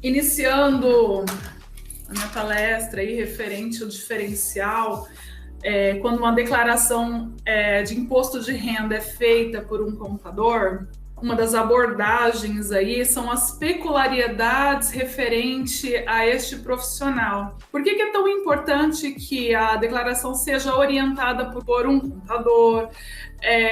Iniciando a minha palestra aí referente ao diferencial, quando uma declaração de imposto de renda é feita por um contador, uma das abordagens aí são as peculiaridades referente a este profissional. Por que é tão importante que a declaração seja orientada por um contador?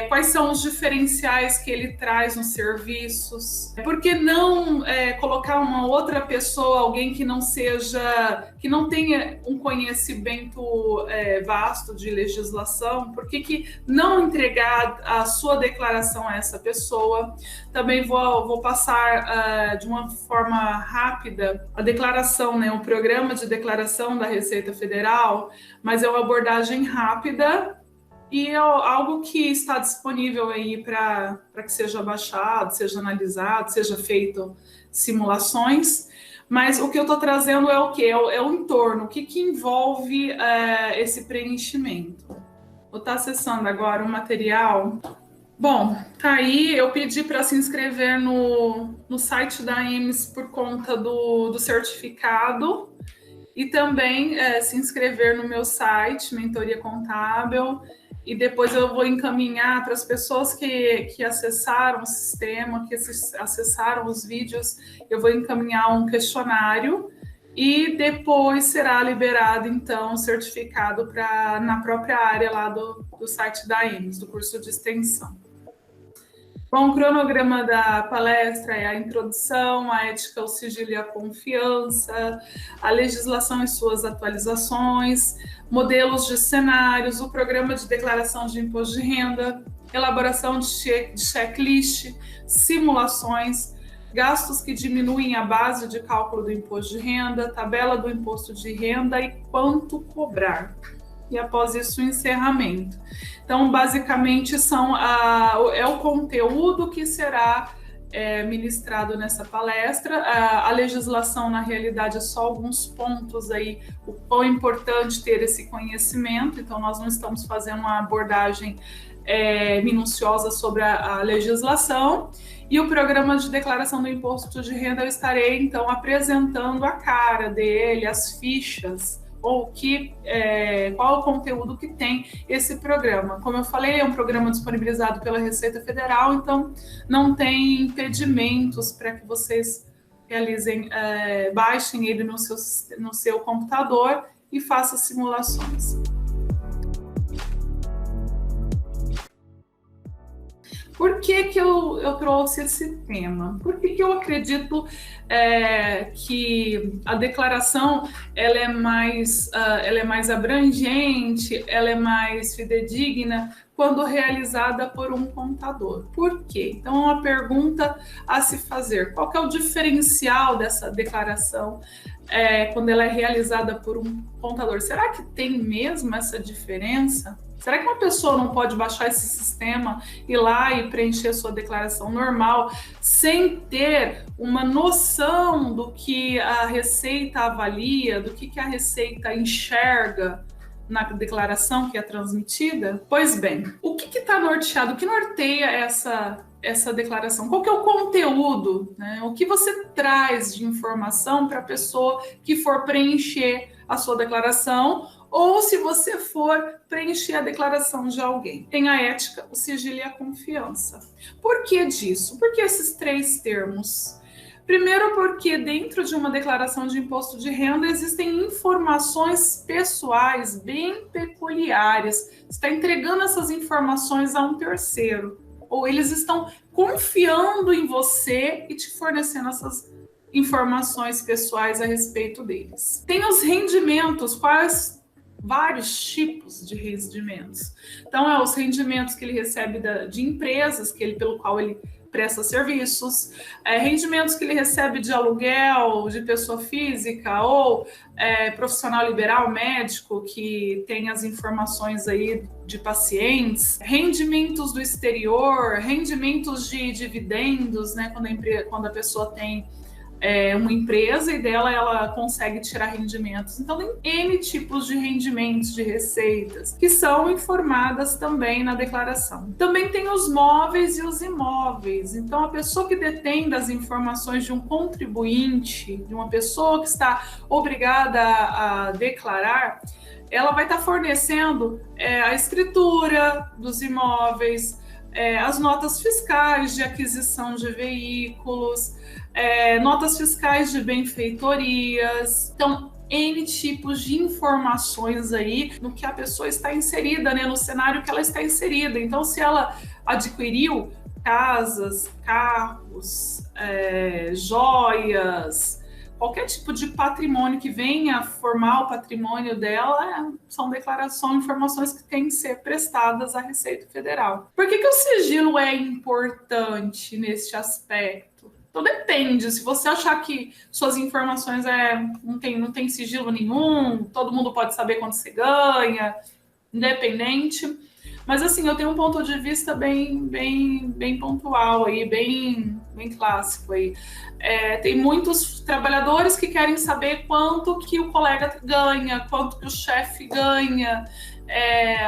Quais são os diferenciais que ele traz nos serviços? Por que não colocar uma outra pessoa, alguém que não tenha um conhecimento vasto de legislação? Por que não entregar a sua declaração a essa pessoa? Também vou passar de uma forma rápida a declaração, né, o programa de declaração da Receita Federal, mas é uma abordagem rápida e é algo que está disponível aí para que seja baixado, seja analisado, seja feito simulações. Mas o que eu estou trazendo é o quê? É o entorno, o que envolve esse preenchimento. Vou estar acessando agora o material. Bom, tá aí, eu pedi para se inscrever no site da EMS por conta do certificado e também se inscrever no meu site, Mentoria Contábil, e depois eu vou encaminhar para as pessoas que acessaram o sistema, que acessaram os vídeos, eu vou encaminhar um questionário e depois será liberado, então, o certificado na própria área lá do site da EMS, do curso de extensão. Bom, o cronograma da palestra é a introdução, a ética, o sigilo e a confiança, a legislação e suas atualizações, modelos de cenários, o programa de declaração de imposto de renda, elaboração de checklist, simulações, gastos que diminuem a base de cálculo do imposto de renda, tabela do imposto de renda e quanto cobrar. E após isso, o encerramento. Então, basicamente, é o conteúdo que será ministrado nessa palestra. A legislação, na realidade, é só alguns pontos aí, o quão é importante ter esse conhecimento. Então, nós não estamos fazendo uma abordagem minuciosa sobre a legislação. E o programa de declaração do imposto de renda, eu estarei, então, apresentando a cara dele, as fichas, ou qual o conteúdo que tem esse programa. Como eu falei, é um programa disponibilizado pela Receita Federal, então não tem impedimentos para que vocês realizem, baixem ele no seu computador e façam simulações. Por que eu trouxe esse tema? Por que eu acredito que a declaração ela é mais abrangente, ela é mais fidedigna quando realizada por um contador? Por quê? Então, é uma pergunta a se fazer. Qual que é o diferencial dessa declaração quando ela é realizada por um contador? Será que tem mesmo essa diferença? Será que uma pessoa não pode baixar esse sistema, ir lá e preencher sua declaração normal, sem ter uma noção do que a Receita avalia, do que a Receita enxerga na declaração que é transmitida? Pois bem, o que está norteado, o que norteia essa declaração? Qual que é o conteúdo, né? O que você traz de informação para a pessoa que for preencher a sua declaração, ou se você for preencher a declaração de alguém? Tem a ética, o sigilo e a confiança. Por que disso? Por que esses três termos? Primeiro, porque dentro de uma declaração de imposto de renda existem informações pessoais bem peculiares. Você está entregando essas informações a um terceiro, ou eles estão confiando em você e te fornecendo essas informações pessoais a respeito deles. Tem os rendimentos, vários tipos de rendimentos. Então, os rendimentos que ele recebe de empresas pelo qual ele presta serviços, rendimentos que ele recebe de aluguel, de pessoa física, ou profissional liberal, médico, que tem as informações aí de pacientes, rendimentos do exterior, rendimentos de dividendos, né, quando a pessoa tem uma empresa e dela ela consegue tirar rendimentos. Então, tem N tipos de rendimentos, de receitas, que são informadas também na declaração. Também tem os móveis e os imóveis. Então, a pessoa que detém das informações de um contribuinte, de uma pessoa que está obrigada a declarar, ela vai estar fornecendo a escritura dos imóveis, as notas fiscais de aquisição de veículos, notas fiscais de benfeitorias. Então, N tipos de informações aí no que a pessoa está inserida, né, no cenário que ela está inserida. Então, se ela adquiriu casas, carros, joias, qualquer tipo de patrimônio que venha formar o patrimônio dela, são informações que têm que ser prestadas à Receita Federal. Por que o sigilo é importante neste aspecto? Então depende, se você achar que suas informações não tem sigilo nenhum, todo mundo pode saber quanto você ganha, independente. Mas assim, eu tenho um ponto de vista bem pontual aí, bem clássico aí. Tem muitos trabalhadores que querem saber quanto que o colega ganha, quanto que o chefe ganha,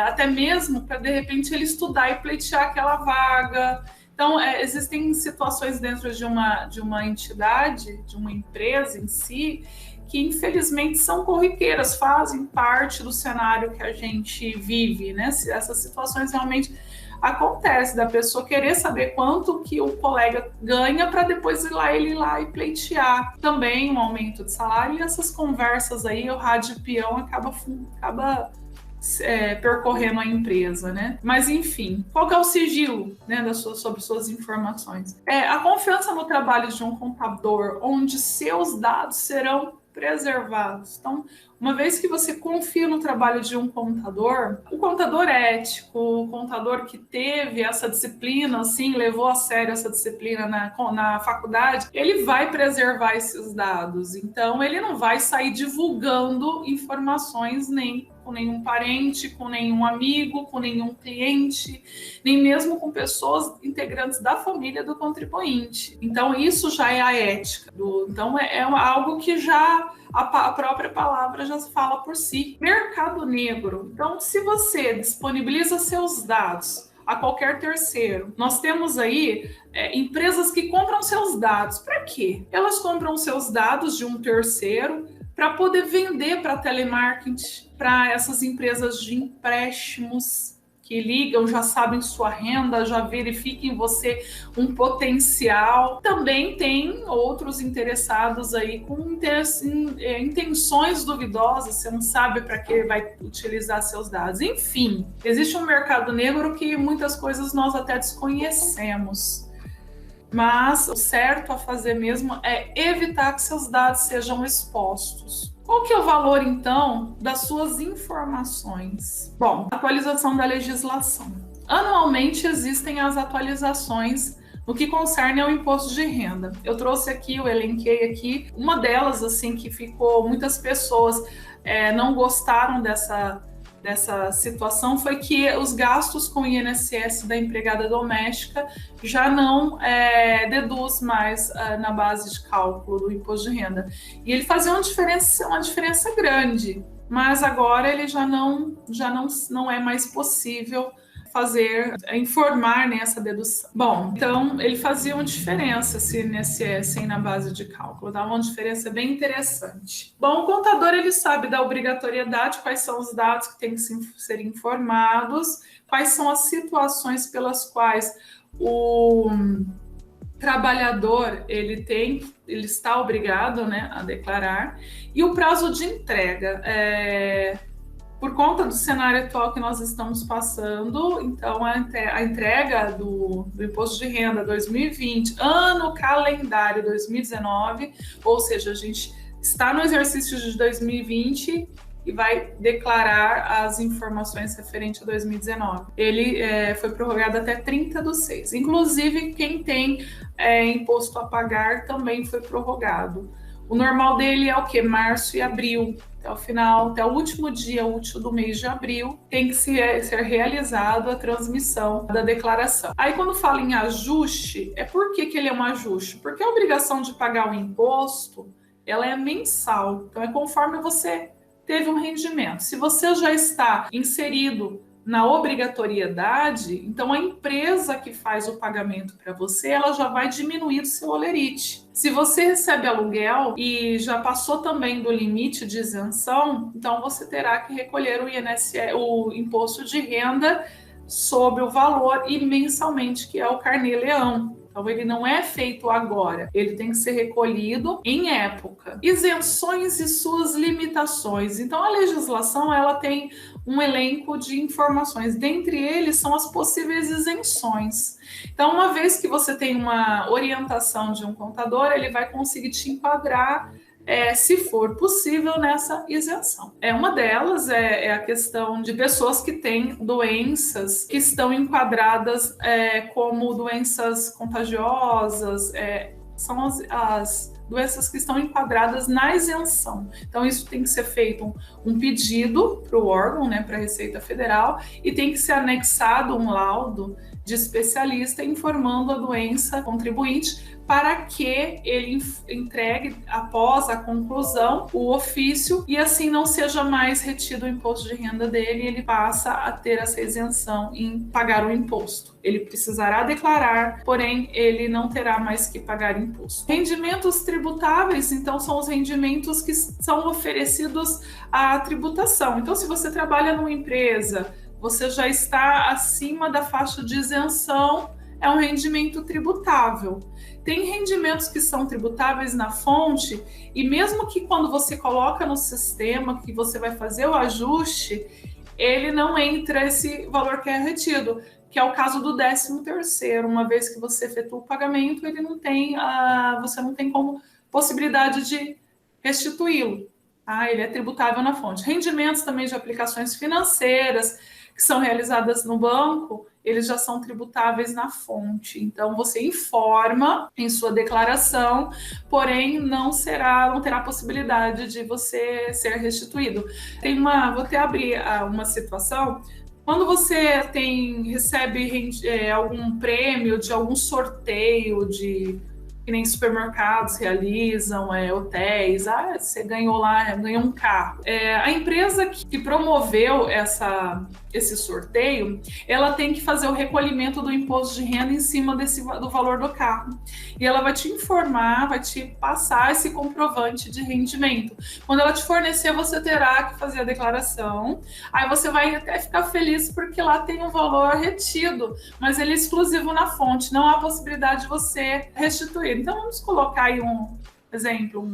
até mesmo para de repente ele estudar e pleitear aquela vaga. Então, existem situações dentro de uma entidade, de uma empresa em si, que infelizmente são corriqueiras, fazem parte do cenário que a gente vive, né? Essas situações realmente acontecem, da pessoa querer saber quanto que o colega ganha para depois ele ir lá e pleitear também um aumento de salário, e essas conversas aí, o rádio peão acaba percorrendo a empresa, né? Mas enfim, qual que é o sigilo, né, sobre suas informações? A confiança no trabalho de um contador, onde seus dados serão preservados. Então, uma vez que você confia no trabalho de um contador, o contador ético, o contador que teve essa disciplina, assim, levou a sério essa disciplina na faculdade, ele vai preservar esses dados. Então, ele não vai sair divulgando informações nem com nenhum parente, com nenhum amigo, com nenhum cliente, nem mesmo com pessoas integrantes da família do contribuinte. Então, isso já é a ética. Então, é algo que já a própria palavra já fala por si. Mercado negro. Então, se você disponibiliza seus dados a qualquer terceiro, nós temos aí empresas que compram seus dados. Para quê? Elas compram seus dados de um terceiro para poder vender para telemarketing, para essas empresas de empréstimos que ligam, já sabem sua renda, já verificam em você um potencial. Também tem outros interessados aí com intenções duvidosas, você não sabe para que vai utilizar seus dados. Enfim, existe um mercado negro que muitas coisas nós até desconhecemos. Mas o certo a fazer mesmo é evitar que seus dados sejam expostos. Qual que é o valor, então, das suas informações? Bom, atualização da legislação. Anualmente existem as atualizações no que concerne ao imposto de renda. Eu trouxe aqui, eu elenquei aqui, uma delas, assim, que ficou, muitas pessoas não gostaram dessa situação, foi que os gastos com o INSS da empregada doméstica já não deduz mais na base de cálculo do imposto de renda. E ele fazia uma diferença grande, mas agora ele já não é mais possível informar nessa dedução. Bom, então ele fazia uma diferença se INSS na base de cálculo, dava uma diferença bem interessante. Bom, o contador ele sabe da obrigatoriedade, quais são os dados que têm que ser informados, quais são as situações pelas quais o trabalhador ele está obrigado, né, a declarar, e o prazo de entrega. Por conta do cenário atual que nós estamos passando, então a entrega do Imposto de Renda 2020, ano calendário 2019, ou seja, a gente está no exercício de 2020 e vai declarar as informações referentes a 2019. Ele foi prorrogado até 30/6. Inclusive, quem tem imposto a pagar também foi prorrogado. O normal dele é o quê? Março e abril. Até o final, até o último dia útil do mês de abril, tem que ser realizado a transmissão da declaração. Aí, quando fala em ajuste, por que ele é um ajuste? Porque a obrigação de pagar o imposto, ela é mensal. Então, é conforme você teve um rendimento. Se você já está inserido na obrigatoriedade, então a empresa que faz o pagamento para você, ela já vai diminuir o seu holerite. Se você recebe aluguel e já passou também do limite de isenção, então você terá que recolher o INSS, o imposto de renda sobre o valor e mensalmente, que é o Carnê-Leão. Então, ele não é feito agora, ele tem que ser recolhido em época. Isenções e suas limitações. Então, a legislação ela tem um elenco de informações. Dentre eles são as possíveis isenções. Então, uma vez que você tem uma orientação de um contador, ele vai conseguir te enquadrar se for possível, nessa isenção. Uma delas é a questão de pessoas que têm doenças que estão enquadradas como doenças contagiosas, são as doenças que estão enquadradas na isenção. Então, isso tem que ser feito um pedido para o órgão, né, para a Receita Federal, e tem que ser anexado um laudo de especialista informando a doença contribuinte para que ele entregue, após a conclusão, o ofício e assim não seja mais retido o imposto de renda dele e ele passa a ter essa isenção em pagar o imposto. Ele precisará declarar, porém, ele não terá mais que pagar imposto. Rendimentos tributáveis, então, são os rendimentos que são oferecidos à tributação. Então, se você trabalha numa empresa, você já está acima da faixa de isenção, é um rendimento tributável. Tem rendimentos que são tributáveis na fonte e mesmo que quando você coloca no sistema que você vai fazer o ajuste, ele não entra esse valor que é retido, que é o caso do 13º. Uma vez que você efetua o pagamento, ele não tem você não tem como possibilidade de restituí-lo. Ele é tributável na fonte. Rendimentos também de aplicações financeiras que são realizadas no banco, eles já são tributáveis na fonte. Então, você informa em sua declaração, porém não terá possibilidade de você ser restituído. Vou até abrir uma situação. Quando você recebe algum prêmio de algum sorteio que nem supermercados realizam, hotéis, você ganhou um carro. A empresa que promoveu esse sorteio, ela tem que fazer o recolhimento do imposto de renda em cima do valor do carro. E ela vai te informar, vai te passar esse comprovante de rendimento. Quando ela te fornecer, você terá que fazer a declaração. Aí você vai até ficar feliz porque lá tem um valor retido, mas ele é exclusivo na fonte, não há possibilidade de você restituir. Então, vamos colocar aí um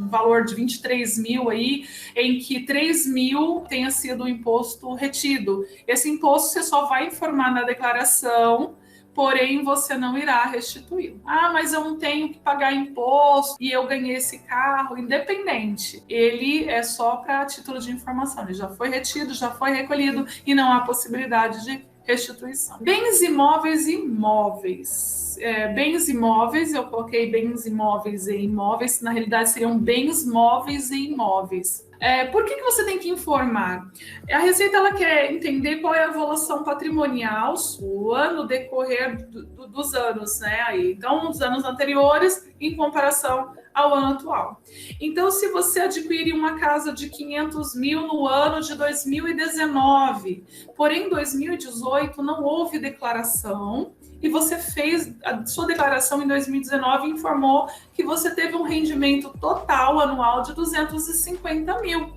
valor de 23 mil aí, em que 3 mil tenha sido o imposto retido. Esse imposto você só vai informar na declaração, porém você não irá restituir. Mas eu não tenho que pagar imposto e eu ganhei esse carro, independente. Ele é só para título de informação, ele já foi retido, já foi recolhido e não há possibilidade de restituição. Bens imóveis e imóveis. Bens imóveis, eu coloquei bens imóveis e imóveis, na realidade seriam bens móveis e imóveis. Por que você tem que informar? A Receita ela quer entender qual é a evolução patrimonial sua no decorrer dos anos, né? Então, dos anos anteriores em comparação ao ano atual. Então, se você adquirir uma casa de 500 mil no ano de 2019, porém em 2018 não houve declaração, e você fez a sua declaração em 2019 e informou que você teve um rendimento total anual de 250 mil.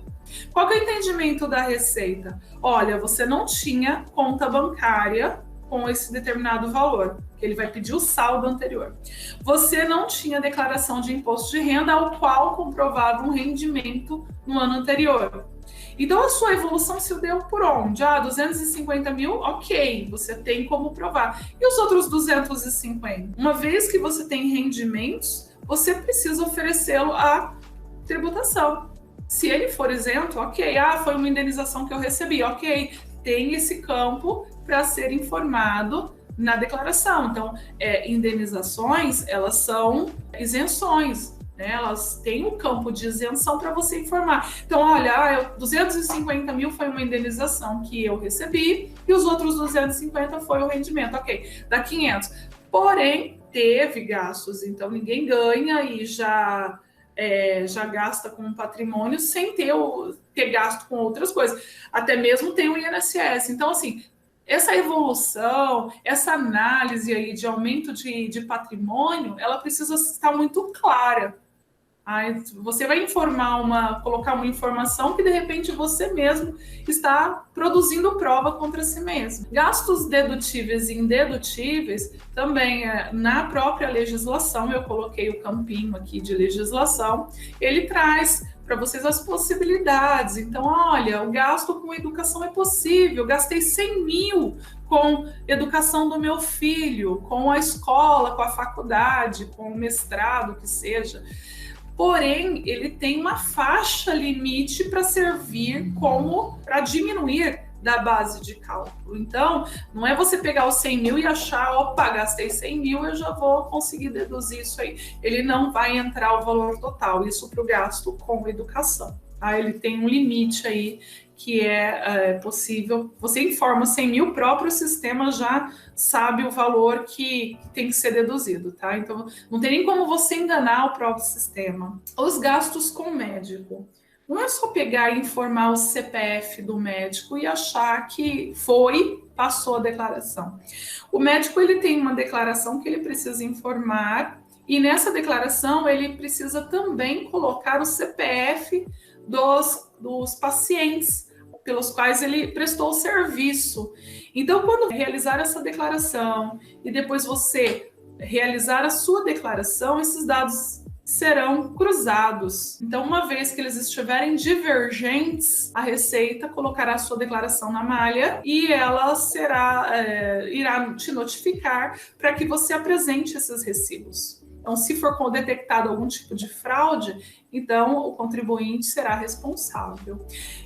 Qual que é o entendimento da Receita? Olha, você não tinha conta bancária com esse determinado valor, que ele vai pedir o saldo anterior. Você não tinha declaração de imposto de renda ao qual comprovava um rendimento no ano anterior. Então, a sua evolução se deu por onde? 250 mil, ok, você tem como provar. E os outros 250? Uma vez que você tem rendimentos, você precisa oferecê-lo à tributação. Se ele for isento, ok, foi uma indenização que eu recebi, ok, tem esse campo para ser informado na declaração. Então, indenizações, elas são isenções. né? Elas têm um campo de isenção para você informar. Então, olha, 250 mil foi uma indenização que eu recebi e os outros 250 foi o rendimento. Ok, dá 500. Porém, teve gastos, então ninguém ganha e já gasta com patrimônio sem ter gasto com outras coisas. Até mesmo tem o INSS. Então, assim, essa evolução, essa análise aí de aumento de patrimônio, ela precisa estar muito clara. Aí você vai colocar uma informação que de repente você mesmo está produzindo prova contra si mesmo. Gastos dedutíveis e indedutíveis também na própria legislação, eu coloquei o campinho aqui de legislação, ele traz para vocês as possibilidades. Então, olha, o gasto com educação é possível, eu gastei 100 mil com educação do meu filho, com a escola, com a faculdade, com o mestrado, que seja. Porém, ele tem uma faixa limite para servir para diminuir da base de cálculo. Então, não é você pegar os 100 mil e achar, opa, gastei 100 mil, eu já vou conseguir deduzir isso aí. Ele não vai entrar o valor total, isso para o gasto com educação. Tá? Ele tem um limite aí que é possível. Você informa 100 mil, o próprio sistema já sabe o valor que tem que ser deduzido, tá? Então, não tem nem como você enganar o próprio sistema. Os gastos com médico. Não é só pegar e informar o CPF do médico e achar que passou a declaração. O médico, ele tem uma declaração que ele precisa informar e nessa declaração ele precisa também colocar o CPF dos pacientes pelos quais ele prestou o serviço. Então, quando realizar essa declaração e depois você realizar a sua declaração, esses dados serão cruzados. Então, uma vez que eles estiverem divergentes, a Receita colocará a sua declaração na malha e ela irá te notificar para que você apresente esses recibos. Então, se for detectado algum tipo de fraude, então o contribuinte será responsável.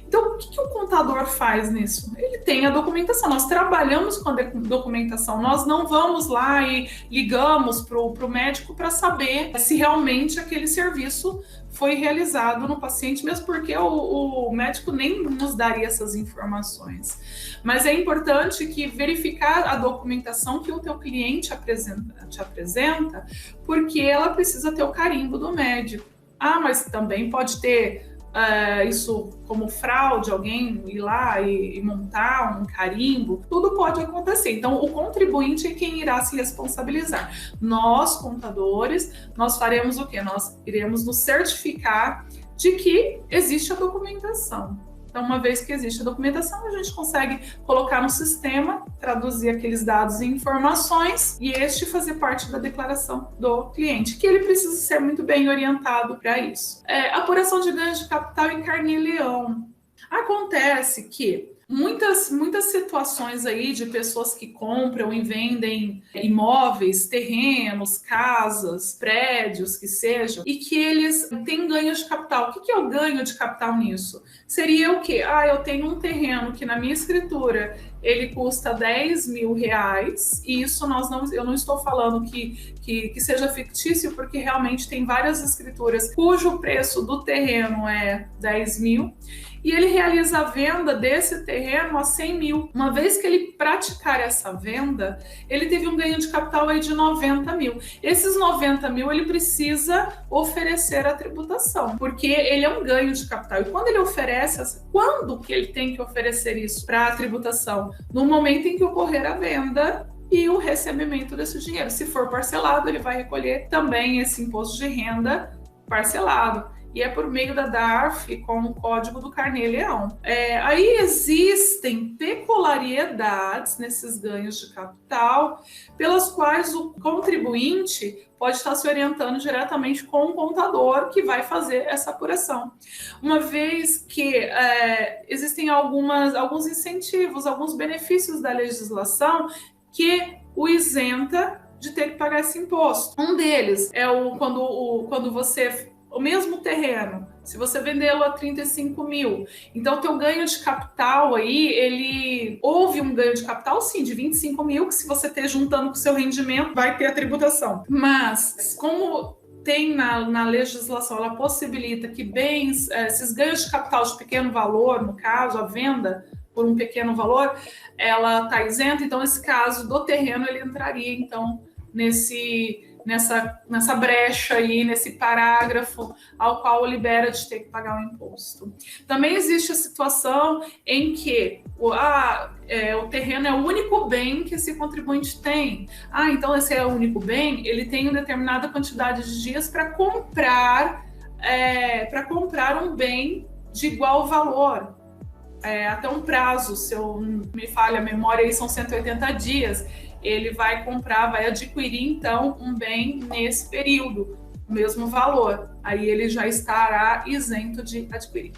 Então, o que o contador faz nisso? Ele tem a documentação, nós trabalhamos com a documentação, nós não vamos lá e ligamos para o médico para saber se realmente aquele serviço foi realizado no paciente, mesmo porque o médico nem nos daria essas informações. Mas é importante que verificar a documentação que o teu cliente te apresenta, porque ela precisa ter o carimbo do médico. Mas também pode ter isso como fraude, alguém ir lá e montar um carimbo, tudo pode acontecer. Então, o contribuinte é quem irá se responsabilizar. Nós, contadores, nós faremos o quê? Nós iremos nos certificar de que existe a documentação. Então, uma vez que existe a documentação, a gente consegue colocar no sistema, traduzir aqueles dados em informações e fazer parte da declaração do cliente, que ele precisa ser muito bem orientado para isso. Apuração de ganhos de capital e carnê-leão. Acontece que muitas situações aí de pessoas que compram e vendem imóveis, terrenos, casas, prédios, que sejam, e que eles têm ganho de capital. O que é o ganho de capital nisso? Seria o quê? Eu tenho um terreno que na minha escritura ele custa 10 mil reais, e isso eu não estou falando que seja fictício, porque realmente tem várias escrituras cujo preço do terreno é 10 mil, e ele realiza a venda desse terreno a 100 mil. Uma vez que ele praticar essa venda, ele teve um ganho de capital aí de 90 mil. Esses 90 mil ele precisa oferecer a tributação, porque ele é um ganho de capital. E quando ele oferece, quando que ele tem que oferecer isso para a tributação? No momento em que ocorrer a venda e o recebimento desse dinheiro. Se for parcelado, ele vai recolher também esse imposto de renda parcelado. E é por meio da DARF com o código do carnê-leão. Aí existem peculiaridades nesses ganhos de capital, pelas quais o contribuinte pode estar se orientando diretamente com o contador que vai fazer essa apuração. Uma vez que existem alguns incentivos, alguns benefícios da legislação que o isenta de ter que pagar esse imposto. Um deles é quando você... O mesmo terreno, se você vendê-lo a 35 mil, então o teu ganho de capital aí, houve um ganho de capital sim, de 25 mil, que se você ter juntando com o seu rendimento, vai ter a tributação. Mas, como tem na legislação, ela possibilita que bens, esses ganhos de capital de pequeno valor, no caso, a venda por um pequeno valor, ela está isenta. Então, esse caso do terreno, ele entraria, então, nessa brecha aí, nesse parágrafo ao qual libera de ter que pagar o imposto. Também existe a situação em que o terreno é o único bem que esse contribuinte tem. Então esse é o único bem, ele tem uma determinada quantidade de dias para comprar um bem de igual valor. Até um prazo, se eu me falha a memória, aí são 180 dias. Ele vai adquirir, então, um bem nesse período, o mesmo valor. Aí ele já estará isento de adquirir.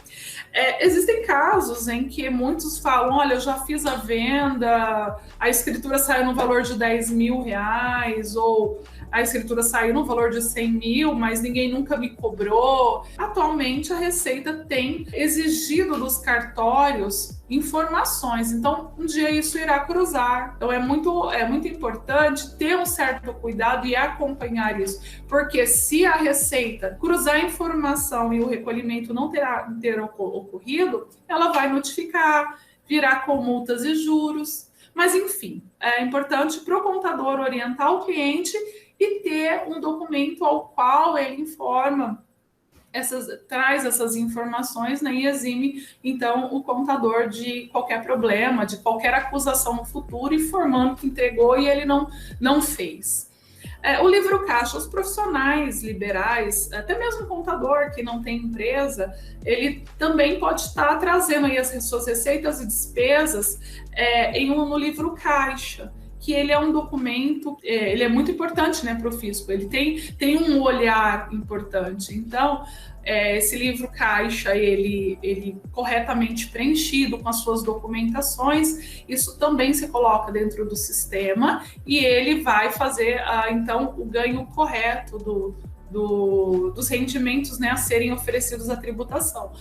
Existem casos em que muitos falam, olha, eu já fiz a venda, a escritura saiu no valor de R$10.000, ou a escritura saiu no valor de 100 mil, mas ninguém nunca me cobrou. Atualmente, a Receita tem exigido dos cartórios informações, então um dia isso irá cruzar. Então é muito importante ter um certo cuidado e acompanhar isso, porque se a Receita cruzar a informação e o recolhimento não ter ocorrido, ela vai notificar, virá com multas e juros. Mas enfim, é importante para o contador orientar o cliente e ter um documento ao qual ele informa, traz essas informações, né, e exime, então, o contador de qualquer problema, de qualquer acusação no futuro, informando que entregou e ele não fez. O livro caixa, os profissionais liberais, até mesmo o contador que não tem empresa, ele também pode estar trazendo aí as suas receitas e despesas no livro caixa, que ele é um documento, ele é muito importante, né, para o fisco, ele tem um olhar importante. Então, esse livro caixa, ele corretamente preenchido com as suas documentações, isso também se coloca dentro do sistema e ele vai fazer, então, o ganho correto dos rendimentos, né, a serem oferecidos à tributação.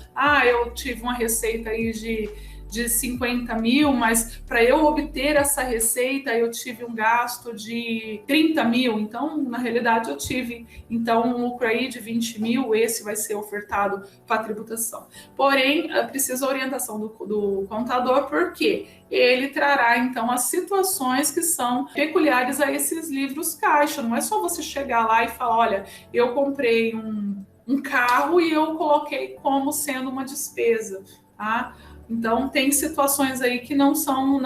Eu tive uma receita aí de 50 mil, mas para eu obter essa receita eu tive um gasto de 30 mil, então na realidade eu tive um lucro aí de 20 mil, esse vai ser ofertado para a tributação. Porém, precisa orientação do contador, porque ele trará então as situações que são peculiares a esses livros caixa. Não é só você chegar lá e falar, olha, eu comprei um carro e eu coloquei como sendo uma despesa, tá? Então, tem situações aí que não são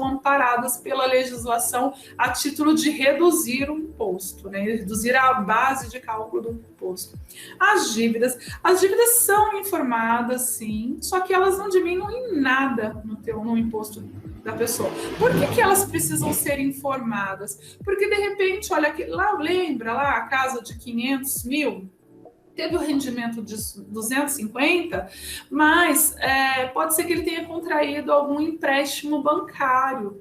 amparadas pela legislação a título de reduzir o imposto, né? Reduzir a base de cálculo do imposto. As dívidas são informadas, sim, só que elas não diminuem nada no imposto da pessoa. Por que elas precisam ser informadas? Porque, de repente, olha, lembra lá a casa de 500 mil? Teve o rendimento de 250, mas pode ser que ele tenha contraído algum empréstimo bancário.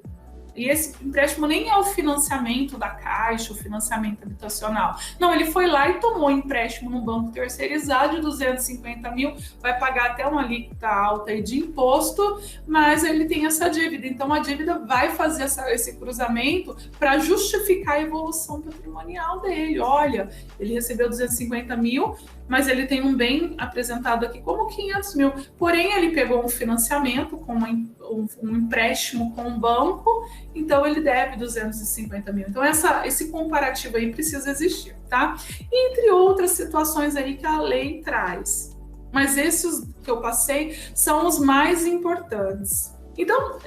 E esse empréstimo nem é o financiamento da Caixa, o financiamento habitacional. Não, ele foi lá e tomou empréstimo no banco terceirizado de 250 mil, vai pagar até uma alíquota alta aí de imposto, mas ele tem essa dívida. Então, a dívida vai fazer esse cruzamento para justificar a evolução patrimonial dele. Olha, ele recebeu 250 mil, mas ele tem um bem apresentado aqui como 500 mil. Porém, ele pegou um financiamento com um empréstimo com um banco, então ele deve 250 mil. Então, esse comparativo aí precisa existir, tá? Entre outras situações aí que a lei traz. Mas esses que eu passei são os mais importantes. Então,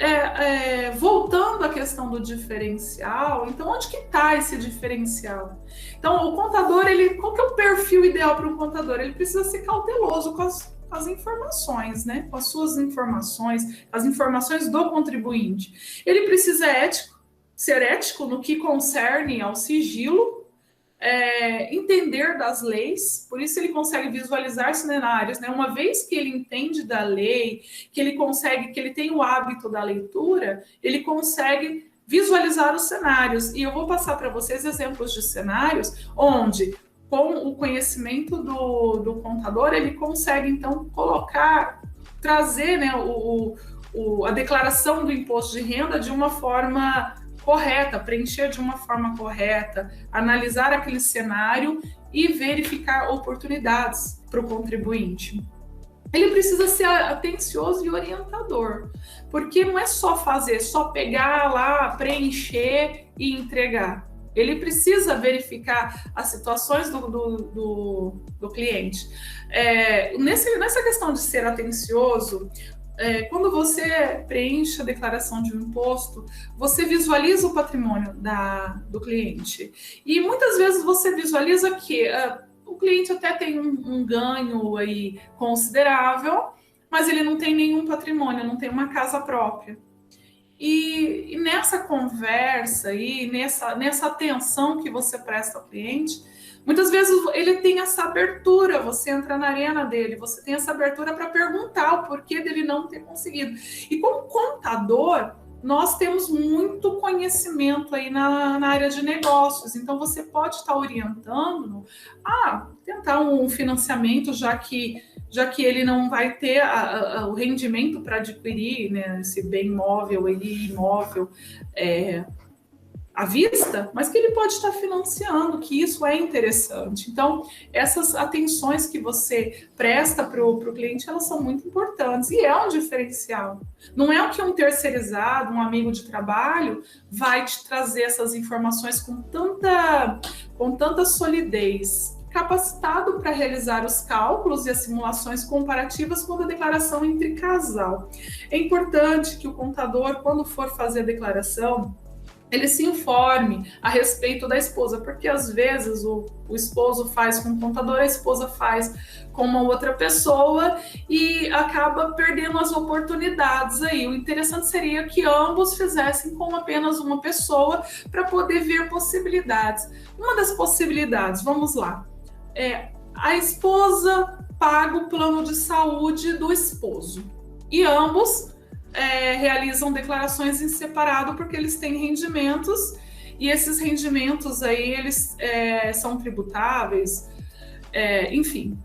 voltando à questão do diferencial, então onde que está esse diferencial? Então, o contador, qual que é o perfil ideal para o contador? Ele precisa ser cauteloso com as informações, né? Com as suas informações, as informações do contribuinte. Ele precisa ser ético no que concerne ao sigilo, entender das leis, por isso ele consegue visualizar cenários, né? Uma vez que ele entende da lei, que ele tem o hábito da leitura, ele consegue visualizar os cenários. E eu vou passar para vocês exemplos de cenários onde, com o conhecimento do contador, ele consegue então trazer, né, a declaração do imposto de renda de uma forma correta, preencher de uma forma correta, analisar aquele cenário e verificar oportunidades para o contribuinte. Ele precisa ser atencioso e orientador, porque não é só fazer, só pegar lá, preencher e entregar. Ele precisa verificar as situações do cliente. Nessa questão de ser atencioso, quando você preenche a declaração de um imposto, você visualiza o patrimônio do cliente. E muitas vezes você visualiza que o cliente até tem um ganho aí considerável, mas ele não tem nenhum patrimônio, não tem uma casa própria. E nessa conversa aí, nessa atenção que você presta ao cliente, muitas vezes ele tem essa abertura, você entra na arena dele, você tem essa abertura para perguntar o porquê dele não ter conseguido. E como contador, nós temos muito conhecimento aí na área de negócios, então você pode estar orientando a tentar um financiamento, já que ele não vai ter o rendimento para adquirir, né, esse bem imóvel à vista, mas que ele pode estar financiando, que isso é interessante. Então, essas atenções que você presta para o cliente, elas são muito importantes e é um diferencial. Não é o que um terceirizado, um amigo de trabalho, vai te trazer essas informações com tanta solidez, capacitado para realizar os cálculos e as simulações comparativas quando a declaração entre casal. É importante que o contador, quando for fazer a declaração, ele se informe a respeito da esposa, porque às vezes o esposo faz com o contador, a esposa faz com uma outra pessoa e acaba perdendo as oportunidades aí. O interessante seria que ambos fizessem com apenas uma pessoa para poder ver possibilidades. Uma das possibilidades, vamos lá, a esposa paga o plano de saúde do esposo e ambos realizam declarações em separado porque eles têm rendimentos e esses rendimentos aí eles são tributáveis, enfim.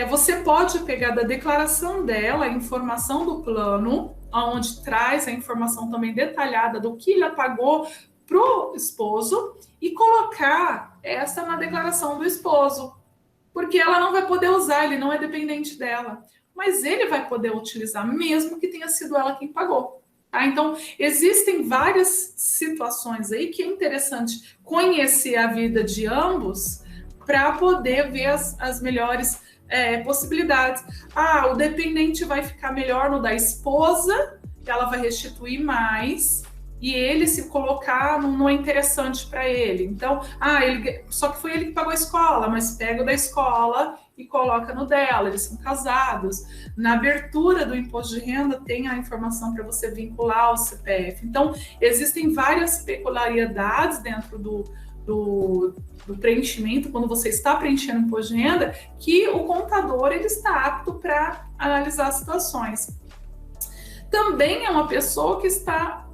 Você pode pegar da declaração dela a informação do plano, onde traz a informação também detalhada do que ela pagou para o esposo e colocar essa na declaração do esposo, porque ela não vai poder usar, ele não é dependente dela, mas ele vai poder utilizar, mesmo que tenha sido ela quem pagou. Tá? Então, existem várias situações aí que é interessante conhecer a vida de ambos para poder ver as melhores possibilidades. O dependente vai ficar melhor no da esposa, ela vai restituir mais, e ele se colocar não é interessante para ele. Então, só que foi ele que pagou a escola, mas pega o da escola e coloca no dela, eles são casados. Na abertura do imposto de renda tem a informação para você vincular o CPF. Então, existem várias peculiaridades dentro do preenchimento, quando você está preenchendo o imposto de renda, que o contador ele está apto para analisar situações. Também é uma pessoa que está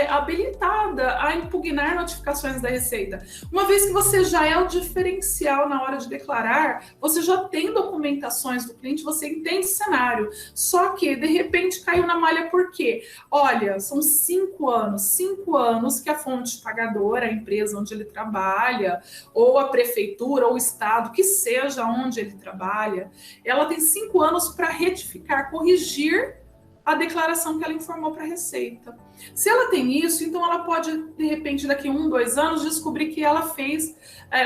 habilitada a impugnar notificações da Receita. Uma vez que você já é o diferencial na hora de declarar, você já tem documentações do cliente, você entende o cenário. Só que, de repente, caiu na malha por quê? Olha, são 5 anos que a fonte pagadora, a empresa onde ele trabalha, ou a prefeitura, ou o estado, que seja onde ele trabalha, ela tem 5 anos para retificar, corrigir a declaração que ela informou para a Receita. Se ela tem isso, então ela pode, de repente, daqui 1, 2 anos, descobrir que ela fez,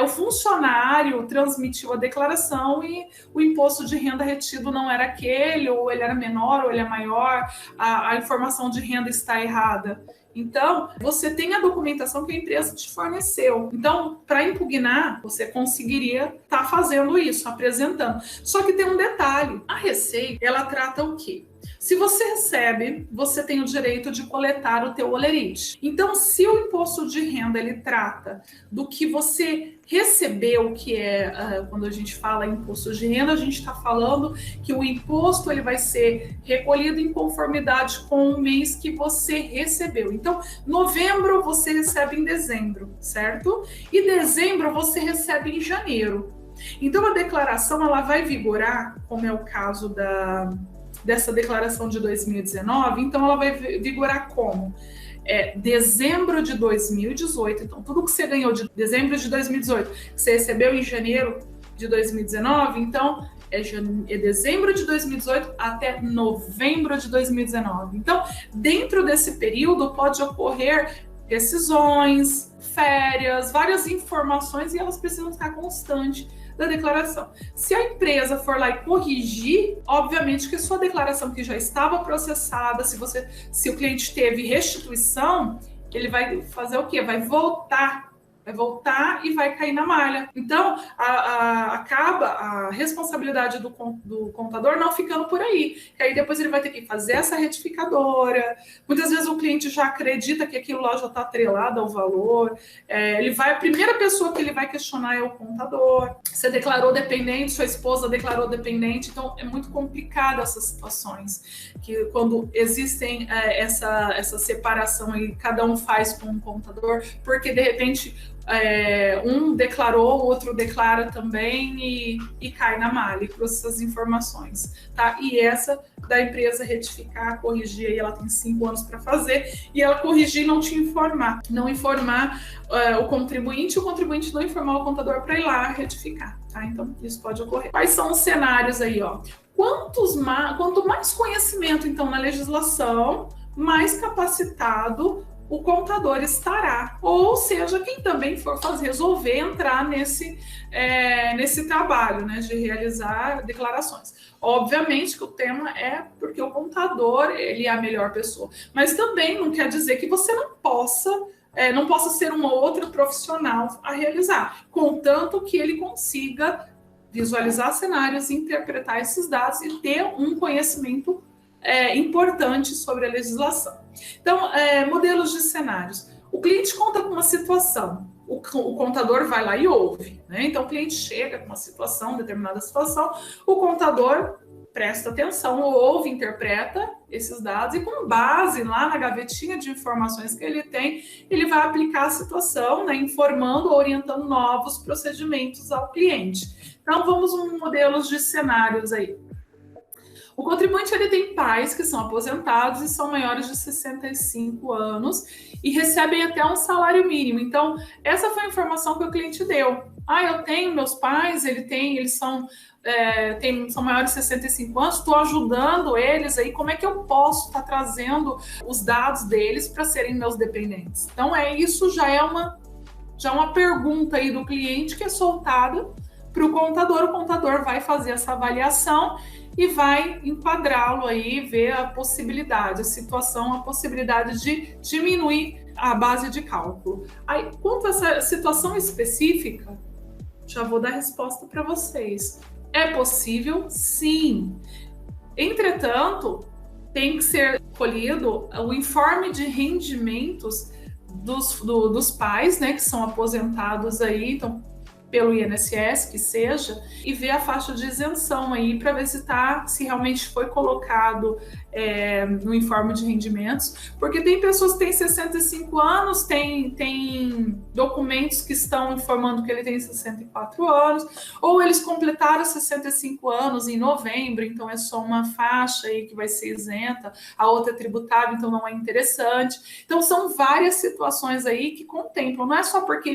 o funcionário transmitiu a declaração e o imposto de renda retido não era aquele, ou ele era menor, ou ele é maior, a informação de renda está errada. Então, você tem a documentação que a empresa te forneceu. Então, para impugnar, você conseguiria estar fazendo isso, apresentando. Só que tem um detalhe. A Receita, ela trata o quê? Se você recebe, você tem o direito de coletar o teu olerite. Então, se o imposto de renda ele trata do que você recebeu, que quando a gente fala em imposto de renda, a gente está falando que o imposto ele vai ser recolhido em conformidade com o mês que você recebeu. Então, novembro você recebe em dezembro, certo? E dezembro você recebe em janeiro. Então, a declaração ela vai vigorar, como é o caso dessa declaração de 2019, então ela vai vigorar como? é dezembro de 2018. Então, tudo que você ganhou de dezembro de 2018, que você recebeu em janeiro de 2019, então é dezembro de 2018 até novembro de 2019. Então, dentro desse período pode ocorrer decisões, férias, várias informações e elas precisam estar constantes da declaração. Se a empresa for lá e corrigir, obviamente que sua declaração que já estava processada, se o cliente teve restituição, ele vai fazer o quê? Vai voltar e vai cair na malha. Então, acaba a responsabilidade do contador não ficando por aí. Que aí depois ele vai ter que fazer essa retificadora. Muitas vezes o cliente já acredita que aquilo lá já está atrelado ao valor. A primeira pessoa que ele vai questionar é o contador. Você declarou dependente, sua esposa declarou dependente. Então, é muito complicado essas situações. Que quando existem essa separação aí, cada um faz com um contador, porque de repente um declarou, o outro declara também e cai na malha com essas informações, tá? E essa da empresa retificar, corrigir, aí ela tem 5 anos para fazer, e ela corrigir e não te informar, não informar o contribuinte não informar o contador para ir lá retificar, tá? Então, isso pode ocorrer. Quais são os cenários aí, ó? Quanto mais conhecimento, então, na legislação, mais capacitado o contador estará, ou seja, quem também for resolver entrar nesse trabalho, né, de realizar declarações. Obviamente que o tema é porque o contador, ele é a melhor pessoa, mas também não quer dizer que você não possa ser uma outra profissional a realizar, contanto que ele consiga visualizar cenários, interpretar esses dados e ter um conhecimento importante sobre a legislação. Então, modelos de cenários. O cliente conta com uma situação, o contador vai lá e ouve, né? Então, o cliente chega com uma situação, determinada situação, o contador presta atenção, ouve, interpreta esses dados e com base lá na gavetinha de informações que ele tem, ele vai aplicar a situação, né, informando, orientando novos procedimentos ao cliente. Então, vamos modelos de cenários aí. O contribuinte ele tem pais que são aposentados e são maiores de 65 anos e recebem até um salário mínimo. Então, essa foi a informação que o cliente deu. Eu tenho meus pais, eles são maiores de 65 anos, estou ajudando eles aí, como é que eu posso estar trazendo os dados deles para serem meus dependentes? Então, isso já é uma pergunta aí do cliente que é soltada para o contador vai fazer essa avaliação e vai enquadrá-lo aí, ver a possibilidade, a possibilidade de diminuir a base de cálculo. Aí, quanto a essa situação específica, já vou dar resposta para vocês. É possível? Sim. Entretanto, tem que ser colhido o informe de rendimentos dos pais, né, que são aposentados aí, então, pelo INSS, que seja, e ver a faixa de isenção aí para ver se realmente foi colocado no informe de rendimentos, porque tem pessoas que têm 65 anos, tem documentos que estão informando que ele tem 64 anos, ou eles completaram 65 anos em novembro, então é só uma faixa aí que vai ser isenta, a outra é tributável, então não é interessante. Então são várias situações aí que contemplam, não é só porque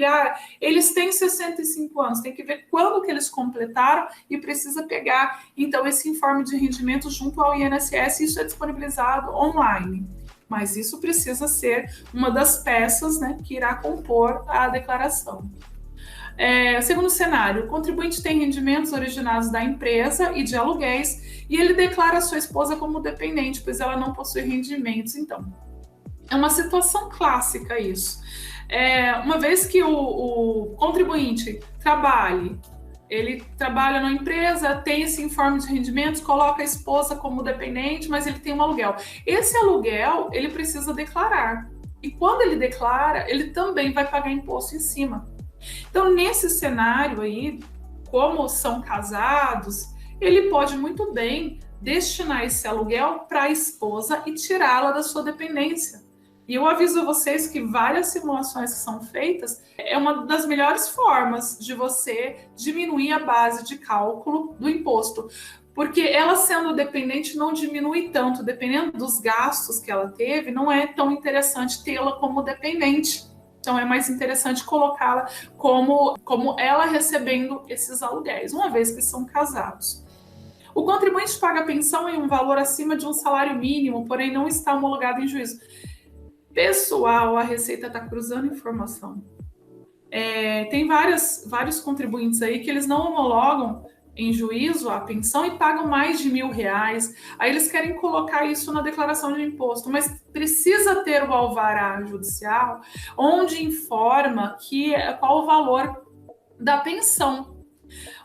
eles têm 65 anos, tem que ver quando que eles completaram e precisa pegar, então, esse informe de rendimento junto ao INSS, isso é disponibilizado online, mas isso precisa ser uma das peças, né, que irá compor a declaração. Segundo cenário, o contribuinte tem rendimentos originados da empresa e de aluguéis e ele declara a sua esposa como dependente, pois ela não possui rendimentos. Então, é uma situação clássica isso. Uma vez que o contribuinte ele trabalha na empresa, tem esse informe de rendimentos, coloca a esposa como dependente, mas ele tem um aluguel. Esse aluguel, ele precisa declarar. E quando ele declara, ele também vai pagar imposto em cima. Então, nesse cenário aí, como são casados, ele pode muito bem destinar esse aluguel para a esposa e tirá-la da sua dependência. E eu aviso a vocês que várias simulações que são feitas é uma das melhores formas de você diminuir a base de cálculo do imposto. Porque ela sendo dependente não diminui tanto, dependendo dos gastos que ela teve, não é tão interessante tê-la como dependente. Então é mais interessante colocá-la como ela recebendo esses aluguéis, uma vez que são casados. O contribuinte paga pensão em um valor acima de um salário mínimo, porém não está homologado em juízo. Pessoal, a Receita está cruzando informação. Tem vários contribuintes aí que eles não homologam em juízo a pensão e pagam mais de R$1.000. Aí eles querem colocar isso na declaração de imposto, mas precisa ter o alvará judicial onde informa qual o valor da pensão.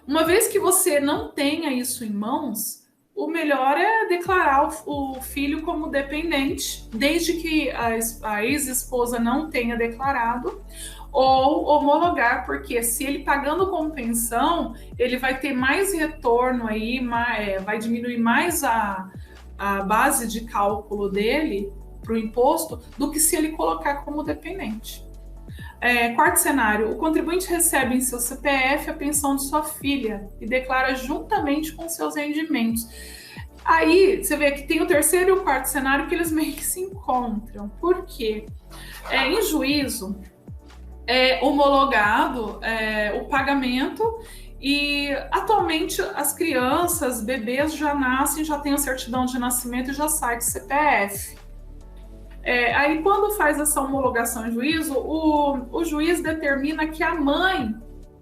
Uma vez que você não tenha isso em mãos, o melhor é declarar o filho como dependente, desde que a ex-esposa não tenha declarado, ou homologar, porque se ele pagando como pensão, ele vai ter mais retorno aí, vai diminuir mais a base de cálculo dele para o imposto do que se ele colocar como dependente. Quarto cenário, o contribuinte recebe em seu CPF a pensão de sua filha e declara juntamente com seus rendimentos. Aí você vê que tem o terceiro e o quarto cenário que eles meio que se encontram. Por quê? Em juízo, homologado o pagamento e atualmente as crianças, bebês já nascem, já têm a certidão de nascimento e já sai do CPF. Aí quando faz essa homologação em juízo, o juiz determina que a mãe,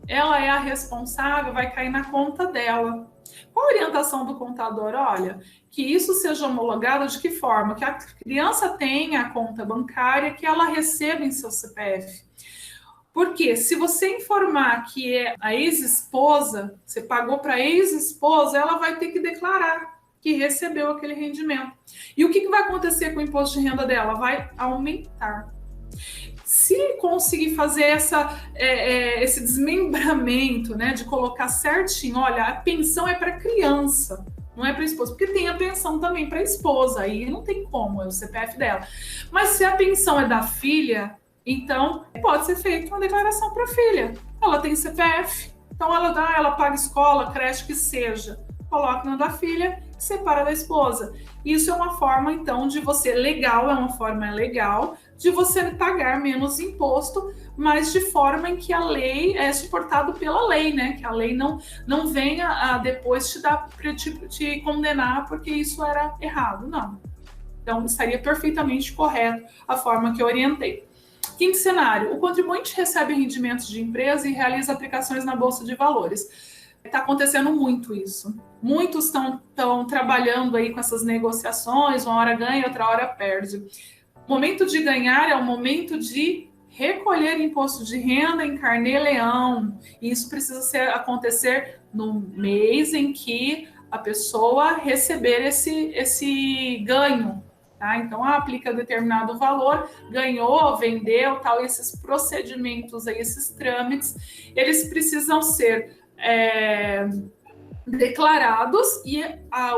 ela é a responsável, vai cair na conta dela. Qual a orientação do contador? Olha, que isso seja homologado de que forma? Que a criança tenha a conta bancária, que ela receba em seu CPF. Porque se você informar que é a ex-esposa, você pagou para a ex-esposa, ela vai ter que declarar que recebeu aquele rendimento. E o que vai acontecer com o imposto de renda dela? Vai aumentar. Se conseguir fazer esse desmembramento, né, de colocar certinho, olha, a pensão é para criança, não é para a esposa, porque tem a pensão também para a esposa, aí não tem como, é o CPF dela. Mas se a pensão é da filha, então pode ser feita uma declaração para a filha. Ela tem CPF, então ela paga escola, creche, que seja, coloca na da filha, separa da esposa. Isso é uma forma, então, de você legal de você pagar menos imposto, mas de forma em que a lei é suportado pela lei, né? Que a lei não venha a depois te condenar porque isso era errado, não. Então, estaria perfeitamente correto a forma que eu orientei. Quinto cenário, o contribuinte recebe rendimentos de empresa e realiza aplicações na Bolsa de Valores. Está acontecendo muito isso. Muitos estão trabalhando aí com essas negociações, uma hora ganha, outra hora perde. O momento de ganhar é o momento de recolher imposto de renda em carnê-leão. E isso precisa acontecer no mês em que a pessoa receber esse ganho. Tá? Então, aplica determinado valor, ganhou, vendeu, tal, e esses procedimentos aí, esses trâmites, eles precisam ser declarados e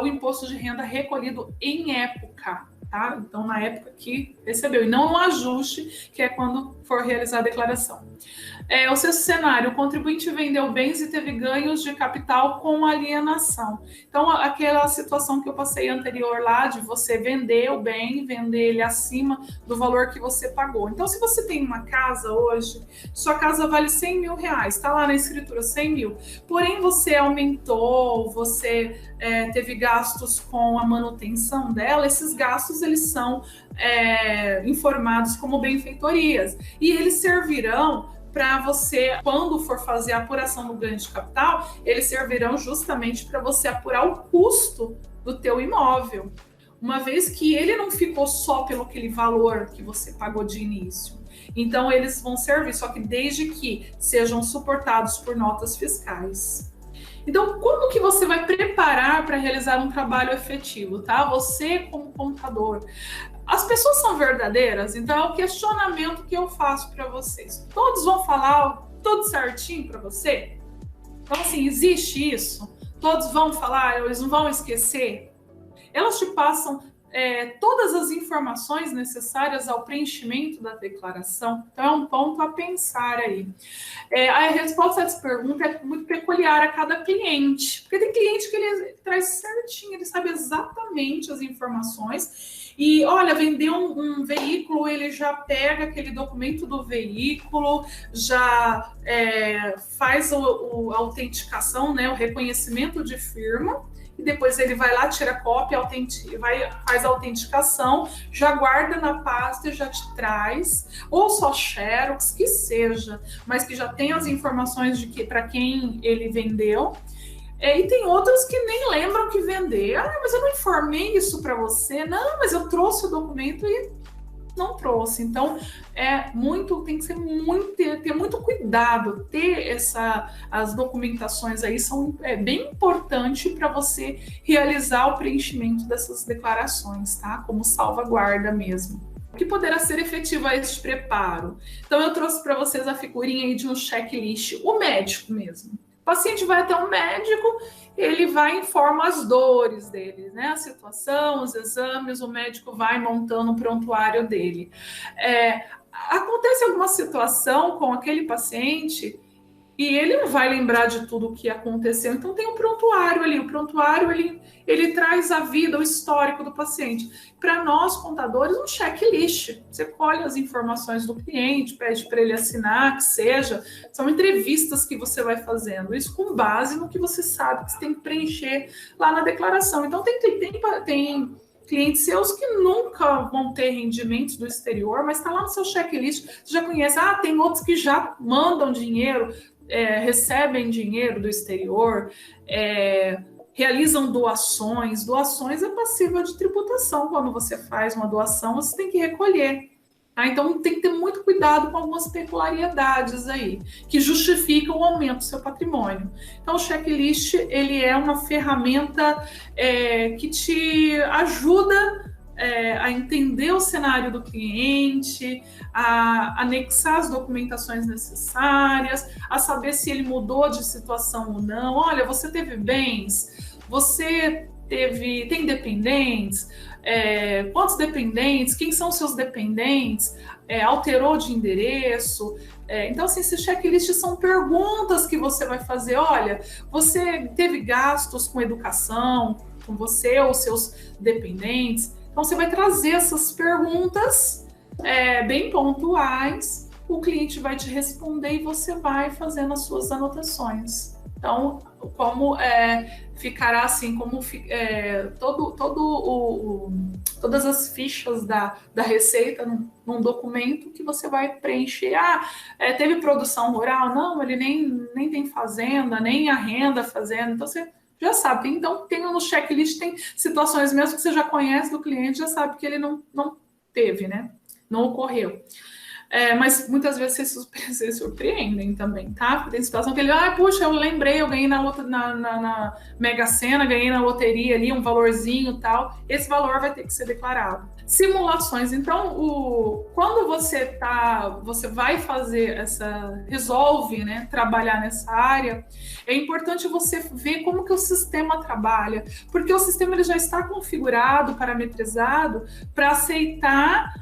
o imposto de renda recolhido em época, tá? Então, na época que recebeu, e não um ajuste, que é quando for realizar a declaração. O sexto cenário, o contribuinte vendeu bens e teve ganhos de capital com alienação. Então, aquela situação que eu passei anterior lá, de você vender o bem, vender ele acima do valor que você pagou. Então, se você tem uma casa hoje, sua casa vale R$100.000, está lá na escritura 100 mil, porém você aumentou, você teve gastos com a manutenção dela, esses gastos eles são informados como benfeitorias e eles servirão para você, quando for fazer a apuração do ganho de capital, eles servirão justamente para você apurar o custo do teu imóvel, uma vez que ele não ficou só pelo aquele valor que você pagou de início. Então, eles vão servir, só que desde que sejam suportados por notas fiscais. Então, como que você vai preparar para realizar um trabalho efetivo, tá? Você como contador. As pessoas são verdadeiras? Então, é o questionamento que eu faço para vocês. Todos vão falar tudo certinho para você? Então, assim, existe isso? Todos vão falar, eles não vão esquecer? Elas te passam todas as informações necessárias ao preenchimento da declaração? Então, é um ponto a pensar aí. A resposta a essa pergunta é muito peculiar a cada cliente, porque tem cliente que ele traz certinho, ele sabe exatamente as informações. E, olha, vendeu um veículo, ele já pega aquele documento do veículo, já faz a autenticação, né, o reconhecimento de firma, e depois ele vai lá, tira a cópia, faz a autenticação, já guarda na pasta e já te traz, ou só xerox, que seja, mas que já tem as informações de que para quem ele vendeu. E tem outros que nem lembram que vender. Mas eu não informei isso para você. Não, mas eu trouxe o documento e não trouxe. Então, tem que ser ter muito cuidado. As documentações aí é bem importante para você realizar o preenchimento dessas declarações, tá? Como salvaguarda mesmo. O que poderá ser efetivo a este preparo? Então, eu trouxe para vocês a figurinha aí de um checklist, o médico mesmo. O paciente vai até um médico, ele vai e informa as dores dele, né? A situação, os exames, o médico vai montando o prontuário dele. Acontece alguma situação com aquele paciente e ele não vai lembrar de tudo o que aconteceu. Então tem um prontuário ali. O prontuário, ele traz a vida, o histórico do paciente. Para nós, contadores, um checklist. Você colhe as informações do cliente, pede para ele assinar, que seja. São entrevistas que você vai fazendo. Isso com base no que você sabe que você tem que preencher lá na declaração. Então tem clientes seus que nunca vão ter rendimentos do exterior, mas está lá no seu checklist. Você já conhece. Tem outros que já mandam dinheiro, recebem dinheiro do exterior, realizam doações. Doações é passível de tributação. Quando você faz uma doação, você tem que recolher. Então, tem que ter muito cuidado com algumas peculiaridades aí, que justificam o aumento do seu patrimônio. Então, o checklist, ele é uma ferramenta que te ajuda a entender o cenário do cliente, a anexar as documentações necessárias, a saber se ele mudou de situação ou não. Olha, você teve bens, você tem dependentes, quantos dependentes, quem são seus dependentes, alterou de endereço. Então, assim, esses checklists são perguntas que você vai fazer. Olha, você teve gastos com educação, com você ou seus dependentes? Então, você vai trazer essas perguntas bem pontuais, o cliente vai te responder e você vai fazendo as suas anotações. Então, como ficará assim, todas as fichas da receita num documento que você vai preencher. Teve produção rural? Não, ele nem tem fazenda, nem arrenda fazenda. Então, você já sabe. Então, tem no checklist, tem situações mesmo que você já conhece do cliente, já sabe que ele não teve, né? Não ocorreu. Mas muitas vezes vocês surpreendem também, tá? Porque tem situação que ele, puxa, eu lembrei, eu ganhei na Mega Sena, ganhei na loteria ali um valorzinho e tal. Esse valor vai ter que ser declarado. Simulações. Então, quando você vai fazer resolve, né, trabalhar nessa área, é importante você ver como que o sistema trabalha, porque o sistema ele já está configurado, parametrizado para aceitar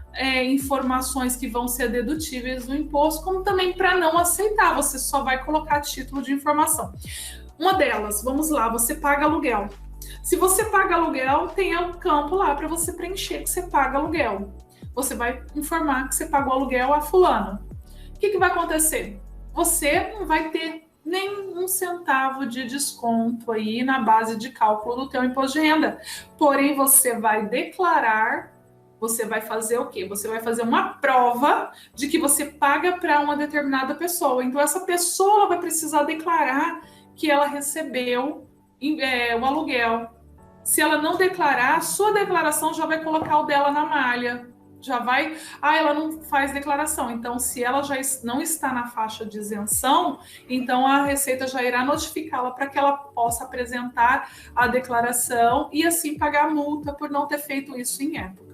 informações que vão ser dedutíveis do imposto, como também para não aceitar, você só vai colocar título de informação. Uma delas, vamos lá, você paga aluguel. Se você paga aluguel, tem um campo lá para você preencher que você paga aluguel. Você vai informar que você pagou aluguel a fulano. O que vai acontecer? Você não vai ter nem um centavo de desconto aí na base de cálculo do teu imposto de renda. Porém, você vai declarar. Você vai fazer o quê? Você vai fazer uma prova de que você paga para uma determinada pessoa. Então, essa pessoa vai precisar declarar que ela recebeu o aluguel. Se ela não declarar, a sua declaração já vai colocar o dela na malha. Já vai... ela não faz declaração. Então, se ela já não está na faixa de isenção, então a Receita já irá notificá-la para que ela possa apresentar a declaração e assim pagar a multa por não ter feito isso em época.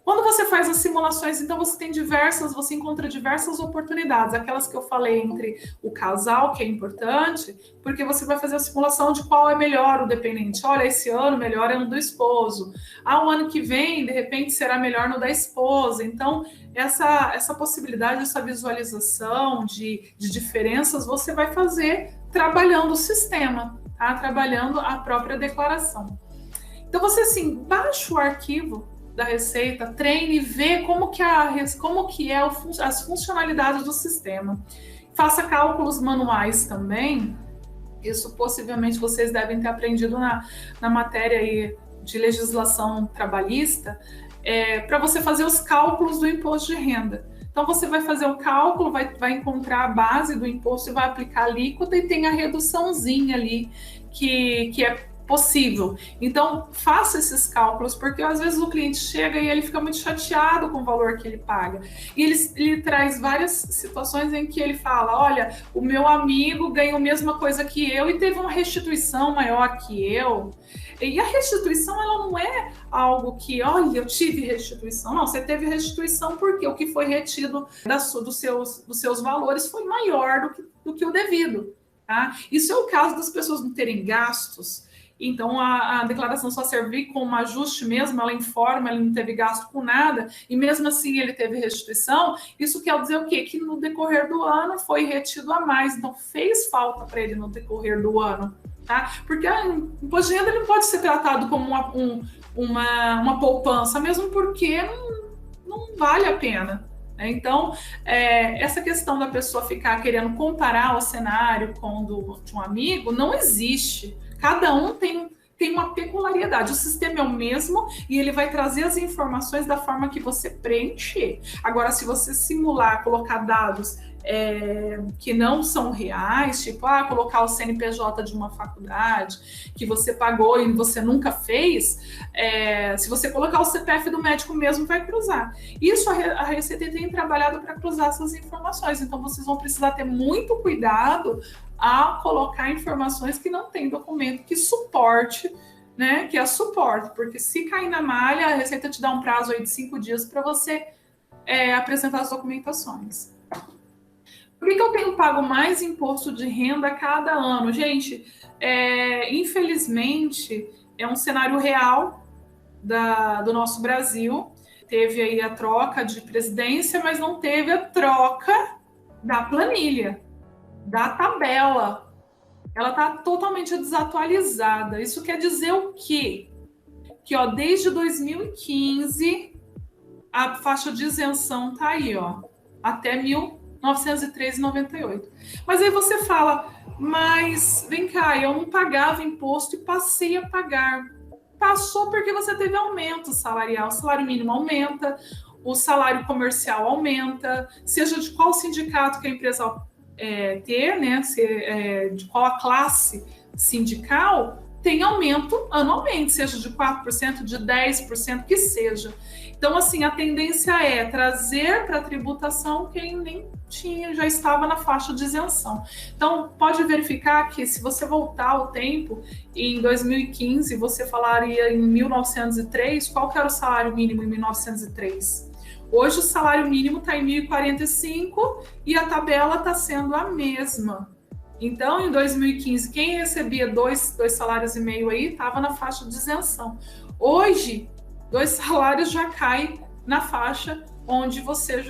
Quando você faz as simulações, então você encontra diversas oportunidades, aquelas que eu falei entre o casal, que é importante, porque você vai fazer a simulação de qual é melhor o dependente. Olha, esse ano melhor é no do esposo. O ano que vem, de repente, será melhor no da esposa. Então, essa possibilidade, essa visualização de diferenças, você vai fazer trabalhando o sistema, tá? Trabalhando a própria declaração. Então, você, assim, baixa o arquivo da Receita, treine e vê como que as funcionalidades do sistema. Faça cálculos manuais também. Isso possivelmente vocês devem ter aprendido na matéria aí de legislação trabalhista, para você fazer os cálculos do imposto de renda. Então, você vai fazer o cálculo, vai encontrar a base do imposto e vai aplicar a alíquota e tem a reduçãozinha ali que é possível. Então, faça esses cálculos, porque às vezes o cliente chega e ele fica muito chateado com o valor que ele paga. E ele traz várias situações em que ele fala, olha, o meu amigo ganhou a mesma coisa que eu e teve uma restituição maior que eu. E a restituição, ela não é algo que, olha, eu tive restituição. Não, você teve restituição porque o que foi retido dos seus valores foi maior do que o devido. Tá? Isso é o caso das pessoas não terem gastos. Então, a declaração só servir como ajuste mesmo, ela informa, ele não teve gasto com nada, e mesmo assim ele teve restituição. Isso quer dizer o quê? Que no decorrer do ano foi retido a mais, então fez falta para ele no decorrer do ano. Tá? Porque o imposto de renda não pode ser tratado como uma poupança, mesmo porque não vale a pena. Então, essa questão da pessoa ficar querendo comparar o cenário com o de um amigo não existe. Cada um tem uma peculiaridade. O sistema é o mesmo e ele vai trazer as informações da forma que você preencher. Agora, se você simular, colocar dados que não são reais, tipo, colocar o CNPJ de uma faculdade que você pagou e você nunca fez, se você colocar o CPF do médico mesmo, vai cruzar. Isso a Receita tem trabalhado para cruzar essas informações, então vocês vão precisar ter muito cuidado a colocar informações que não tem documento que suporte, né, que é suporte, porque se cair na malha, a Receita te dá um prazo aí de 5 dias para você apresentar as documentações. Por que eu tenho pago mais imposto de renda a cada ano? Gente, infelizmente, é um cenário real do nosso Brasil. Teve aí a troca de presidência, mas não teve a troca da planilha, da tabela. Ela está totalmente desatualizada. Isso quer dizer o quê? Que desde 2015, a faixa de isenção está aí, até 1903,98. Mas aí você fala, mas vem cá, eu não pagava imposto e passei a pagar. Passou porque você teve aumento salarial, o salário mínimo aumenta, o salário comercial aumenta, seja de qual sindicato que a empresa ter, né, de qual a classe sindical, tem aumento anualmente, seja de 4%, de 10%, que seja. Então, assim, a tendência é trazer para a tributação quem nem tinha, já estava na faixa de isenção. Então, pode verificar que se você voltar ao tempo, em 2015, você falaria em 1903, qual que era o salário mínimo em 1903? Hoje o salário mínimo está em 1.045 e a tabela está sendo a mesma. Então, em 2015, quem recebia dois salários e meio aí estava na faixa de isenção. Hoje, 2 salários já caem na faixa onde você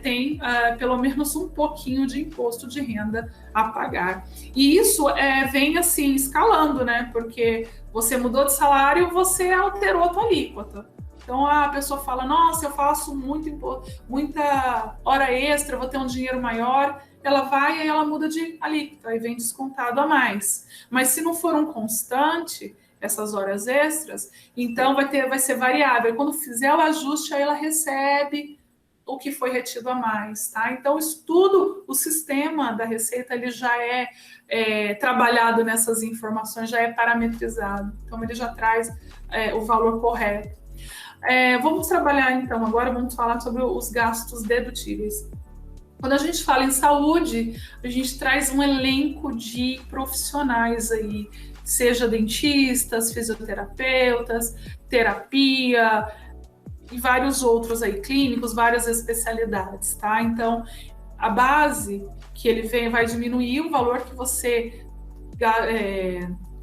tem pelo menos um pouquinho de imposto de renda a pagar. E isso vem assim escalando, né? Porque você mudou de salário, você alterou a tua alíquota. Então a pessoa fala, nossa, eu faço muita hora extra, vou ter um dinheiro maior. Ela vai e ela muda de alíquota, aí vem descontado a mais. Mas se não for um constante, essas horas extras, então vai ser variável. Quando fizer o ajuste, aí ela recebe o que foi retido a mais, tá? Então, o sistema da Receita, ele já é trabalhado nessas informações, já é parametrizado. Então, ele já traz o valor correto. Vamos trabalhar, então, agora vamos falar sobre os gastos dedutíveis. Quando a gente fala em saúde, a gente traz um elenco de profissionais aí, seja dentistas, fisioterapeutas, terapia, e vários outros aí, clínicos, várias especialidades, tá? Então, a base que ele vem vai diminuir o valor que você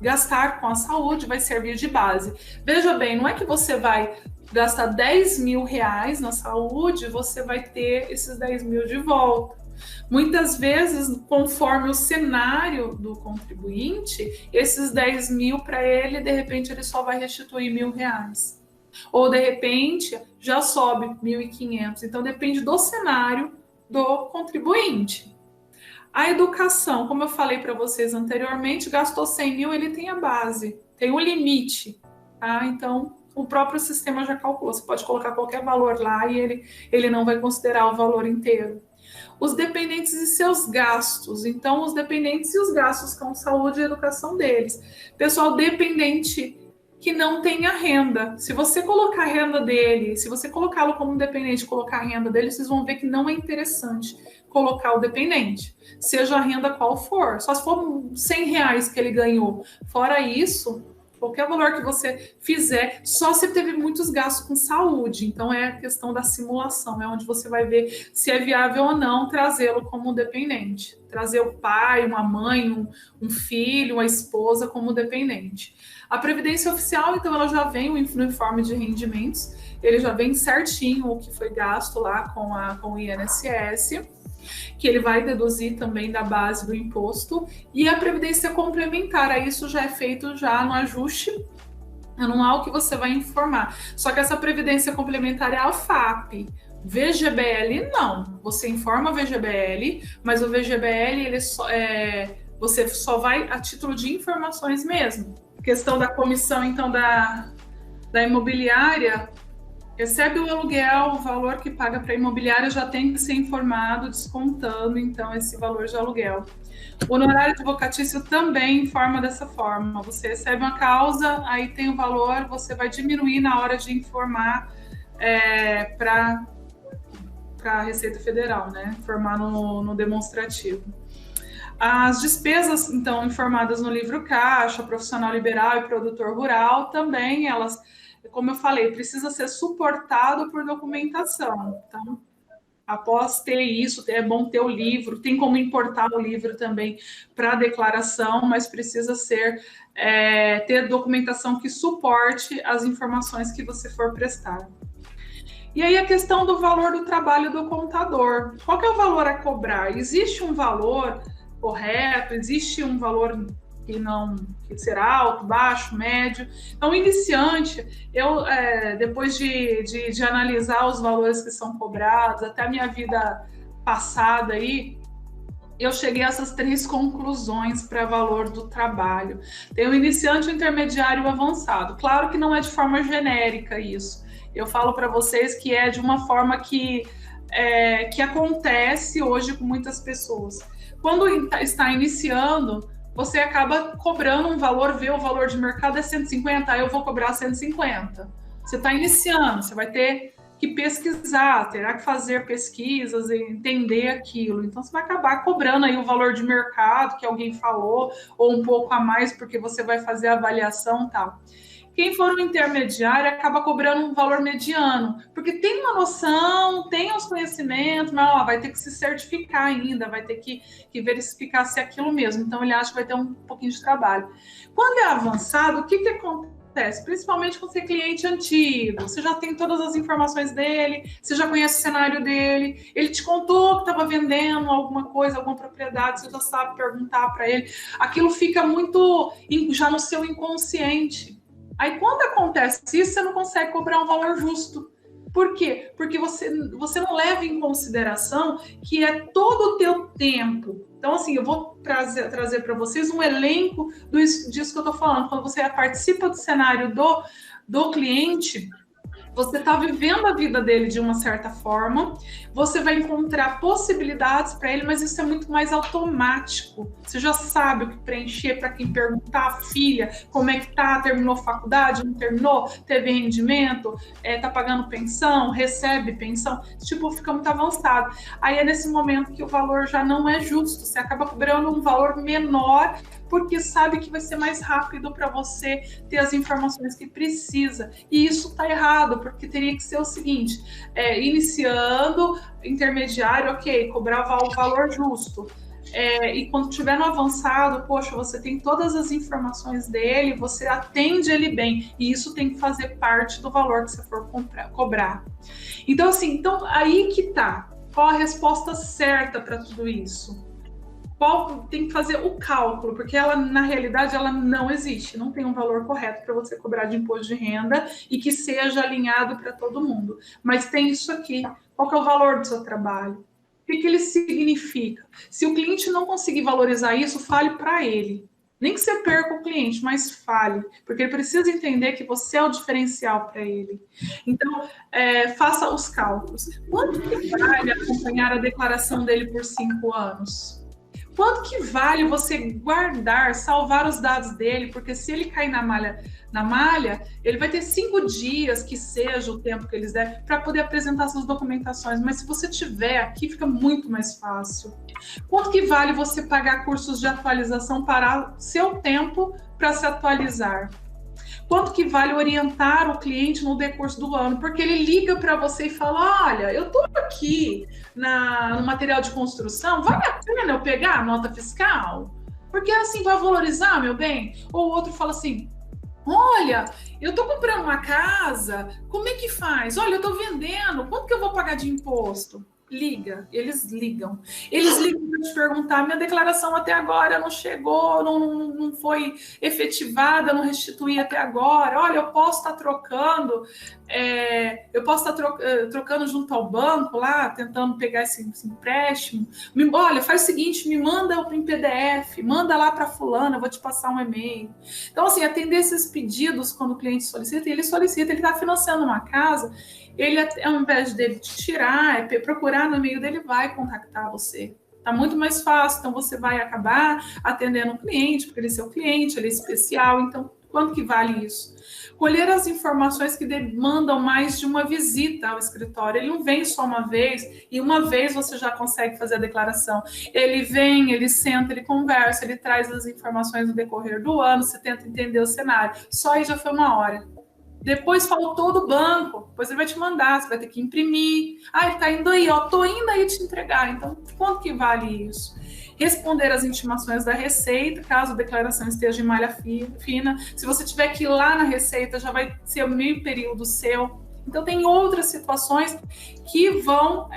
gastar com a saúde, vai servir de base. Veja bem, não é que você vai gastar 10 mil reais na saúde, você vai ter esses 10 mil de volta. Muitas vezes, conforme o cenário do contribuinte, esses 10 mil para ele, de repente, ele só vai restituir R$1.000. Ou, de repente, já sobe 1.500. Então, depende do cenário do contribuinte. A educação, como eu falei para vocês anteriormente, gastou 100 mil, ele tem a base, tem o limite, tá? Então, o próprio sistema já calculou. Você pode colocar qualquer valor lá e ele não vai considerar o valor inteiro. Os dependentes e seus gastos. Então, os dependentes e os gastos com saúde e educação deles. Pessoal dependente que não tenha renda. Se você colocar a renda dele, se você colocá-lo como dependente, colocar a renda dele, vocês vão ver que não é interessante colocar o dependente, seja a renda qual for. Só se for R$100 que ele ganhou. Fora isso, qualquer valor que você fizer, só se teve muitos gastos com saúde. Então, é a questão da simulação, é onde você vai ver se é viável ou não trazê-lo como dependente. Trazer o pai, uma mãe, um filho, uma esposa como dependente. A Previdência Oficial, então, ela já vem no informe de rendimentos, ele já vem certinho o que foi gasto lá com o INSS, que ele vai deduzir também da base do imposto, e a previdência complementar, isso já é feito já no ajuste anual que você vai informar. Só que essa previdência complementar é a FAP. VGBL não. Você informa VGBL, mas o VGBL você só vai a título de informações mesmo. Questão da comissão, então, da imobiliária. Recebe o aluguel, o valor que paga para a imobiliária já tem que ser informado, descontando, então, esse valor de aluguel. O honorário advocatício também informa dessa forma. Você recebe uma causa, aí tem o valor, você vai diminuir na hora de informar para a Receita Federal, né? Informar no demonstrativo. As despesas, então, informadas no livro caixa, profissional liberal e produtor rural, também elas... Como eu falei, precisa ser suportado por documentação. Então, após ter isso, é bom ter o livro, tem como importar o livro também para a declaração, mas precisa ter documentação que suporte as informações que você for prestar. E aí a questão do valor do trabalho do contador. Qual que é o valor a cobrar? Existe um valor correto? Existe um valor que será alto, baixo, médio? Então, o iniciante, depois de analisar os valores que são cobrados, até a minha vida passada aí, eu cheguei a essas 3 conclusões para valor do trabalho. Tem o iniciante, o intermediário e o avançado. Claro que não é de forma genérica isso. Eu falo para vocês que é de uma forma que acontece hoje com muitas pessoas. Quando está iniciando, você acaba cobrando um valor, vê o valor de mercado é 150, aí eu vou cobrar 150. Você está iniciando, você vai ter que pesquisar, terá que fazer pesquisas e entender aquilo. Então, você vai acabar cobrando aí o valor de mercado que alguém falou, ou um pouco a mais, porque você vai fazer a avaliação e tal. Quem for um intermediário acaba cobrando um valor mediano, porque tem uma noção, tem os conhecimentos, mas vai ter que se certificar ainda, vai ter que verificar se é aquilo mesmo. Então, ele acha que vai ter um pouquinho de trabalho. Quando é avançado, o que acontece? Principalmente quando você é cliente antigo, você já tem todas as informações dele, você já conhece o cenário dele, ele te contou que estava vendendo alguma coisa, alguma propriedade, você já sabe perguntar para ele. Aquilo fica muito já no seu inconsciente. Aí, quando acontece isso, você não consegue cobrar um valor justo. Por quê? Porque você não leva em consideração que é todo o teu tempo. Então, assim, eu vou trazer para vocês um elenco disso que eu estou falando. Quando você participa do cenário do cliente, você está vivendo a vida dele de uma certa forma, você vai encontrar possibilidades para ele, mas isso é muito mais automático. Você já sabe o que preencher para quem perguntar, filha, como é que tá? Terminou faculdade? Não terminou? Teve rendimento? Tá pagando pensão? Recebe pensão? Tipo, fica muito avançado. Aí é nesse momento que o valor já não é justo. Você acaba cobrando um valor menor porque sabe que vai ser mais rápido para você ter as informações que precisa. E isso está errado, porque teria que ser o seguinte: iniciando, intermediário, ok, cobrava o valor justo. E quando estiver no avançado, poxa, você tem todas as informações dele, você atende ele bem, e isso tem que fazer parte do valor que você for cobrar. Então, assim, aí que tá. Qual a resposta certa para tudo isso? Tem que fazer o cálculo, porque ela, na realidade, ela não existe, não tem um valor correto para você cobrar de imposto de renda e que seja alinhado para todo mundo. Mas tem isso aqui. Qual que é o valor do seu trabalho? O que ele significa? Se o cliente não conseguir valorizar isso, fale para ele. Nem que você perca o cliente, mas fale, porque ele precisa entender que você é o diferencial para ele. Então, faça os cálculos. Quanto que vale acompanhar a declaração dele por 5 anos? Quanto que vale você guardar, salvar os dados dele? Porque se ele cair na malha, ele vai ter 5 dias, que seja o tempo que eles der, para poder apresentar suas documentações. Mas se você tiver aqui, fica muito mais fácil. Quanto que vale você pagar cursos de atualização para seu tempo para se atualizar? Quanto que vale orientar o cliente no decurso do ano? Porque ele liga para você e fala: olha, eu estou aqui no material de construção, vale a pena eu pegar a nota fiscal? Porque assim vai valorizar, meu bem? Ou o outro fala assim: olha, eu estou comprando uma casa, como é que faz? Olha, eu estou vendendo, quanto que eu vou pagar de imposto? Liga, eles ligam. Eles ligam para te perguntar: minha declaração até agora não chegou, não foi efetivada, não restituí até agora. Olha, eu posso estar trocando, trocando junto ao banco lá, tentando pegar esse empréstimo. Olha, faz o seguinte, me manda em PDF, manda lá para fulana, eu vou te passar um e-mail. Então, assim, atender esses pedidos quando o cliente solicita, ele está financiando uma casa. Ele, ao invés dele tirar, procurar no e-mail dele, vai contactar você. Está muito mais fácil, então você vai acabar atendendo o cliente, porque ele é seu cliente, ele é especial, então quanto que vale isso? Colher as informações que demandam mais de uma visita ao escritório. Ele não vem só uma vez, e uma vez você já consegue fazer a declaração. Ele vem, ele senta, ele conversa, ele traz as informações no decorrer do ano, você tenta entender o cenário. Só aí já foi 1 hora. Depois faltou do banco, depois ele vai te mandar, você vai ter que imprimir. Ah, ele tá indo aí, ó, tô indo aí te entregar. Então, quanto que vale isso? Responder às intimações da Receita, caso a declaração esteja em malha fina. Se você tiver que ir lá na Receita, já vai ser o meio período seu. Então, tem outras situações que vão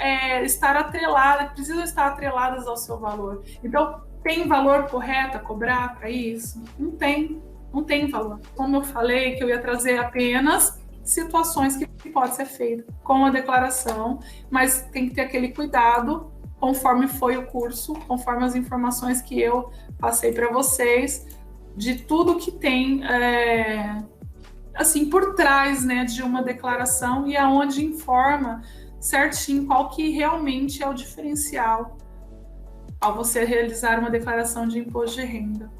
estar atreladas, precisam estar atreladas ao seu valor. Então, tem valor correto a cobrar para isso? Não tem. Não tem valor. Como eu falei, que eu ia trazer apenas situações que pode ser feita com a declaração, mas tem que ter aquele cuidado conforme foi o curso, conforme as informações que eu passei para vocês, de tudo que tem assim por trás, né, de uma declaração, e aonde informa certinho qual que realmente é o diferencial ao você realizar uma declaração de imposto de renda.